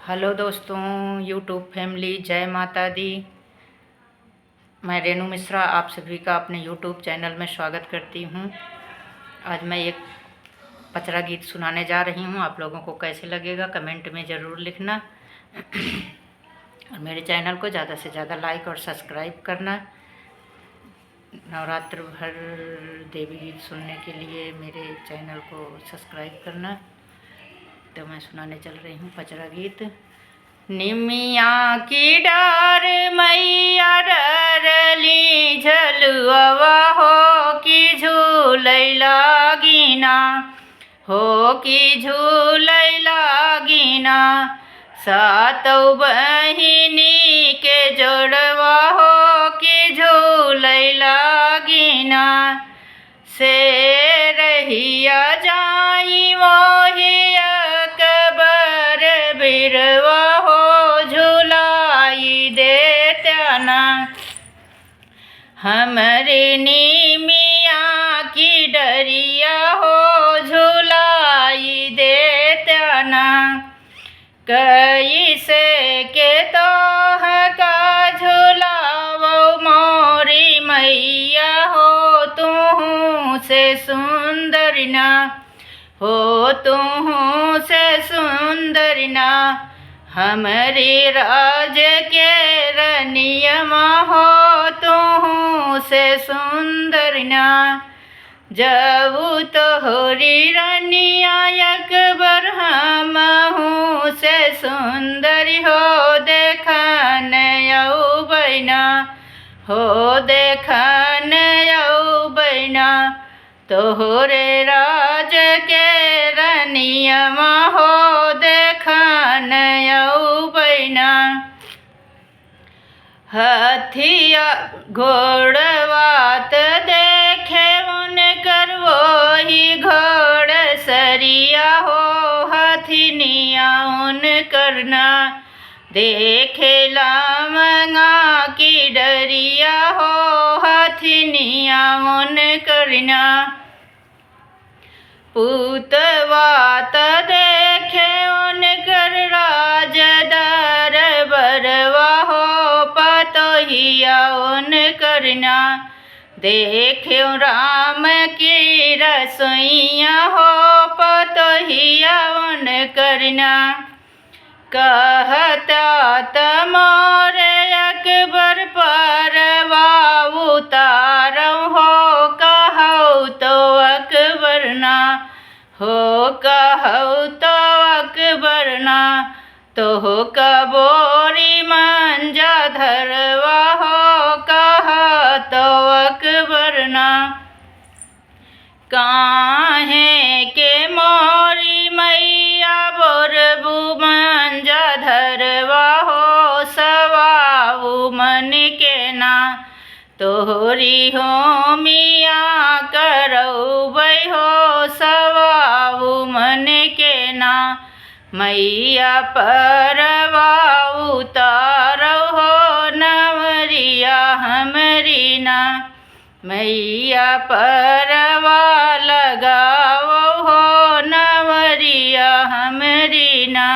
Hello दोस्तों, YouTube family, जय माता दी। मैं रेणु मिश्रा आप सभी का अपने यूट्यूब चैनल में स्वागत करती हूँ। आज मैं एक पचरा गीत सुनाने जा रही हूँ। आप लोगों को कैसे लगेगा कमेंट में ज़रूर लिखना और मेरे चैनल को ज़्यादा से ज़्यादा लाइक और सब्सक्राइब करना। नवरात्र भर देवी गीत सुनने के लिए मेरे चैनल को सब्सक्राइब करना। तो मैं सुनाने चल रही हूँ पचरा गीत। निमिया की डार मैया डरली झलुआ हो कि झूलै लागिना, हो कि झूलै लागिना। सातौ बहिनी के जोड़वा हो कि झूलै लागिना। से रहिया जाई मोहि अकबर बिरवा हो झुलाई देत्याना। हमरे निमिया की डरिया हो झुलाई देत्याना। कैसे के तोह का झुलावो मोरी मैया हो तुहू से सुंदर ना, हो तुहू से सुंदर ना। हमरे राज के रनियमा हो तुहू से सुंदर ना। जबू तोहरी रनिया अकबर हमहू से सुंदर हो देखन अउबैना, हो देखन अउबैना। तोहरे राज के रनियमा हो देखन अउबैना। हथिया घोड़वात देखे उनकर वही घोड़ सरिया हो हथिनिया उनकर ना। देखे लामंगा की डरिया हो हथिनिया उनकर ना। पूतवात देखे उनकर राज दरबरवा हो पतोहिया उनकर ना। देखे राम की रसोइया हो पतोहिया उनकर ना। कहता तमोरे अकबर परवा उतारौ हो कहौ तो अकबर ना, हो कहौ तो अकबर ना। तोह कबोरी मंजा धरवा हो कह तो अकबर ना। काहे के मोरी मैया बोरबू मंजा धरवा हो सवाऊ मन के ना। तोहरी हो मिया करौबै हो सवाऊ मन के ना। मैया परवा उतारौ हो नवरिया हमरी ना। मैया परवा लगाओ हो नवरिया हमरी ना।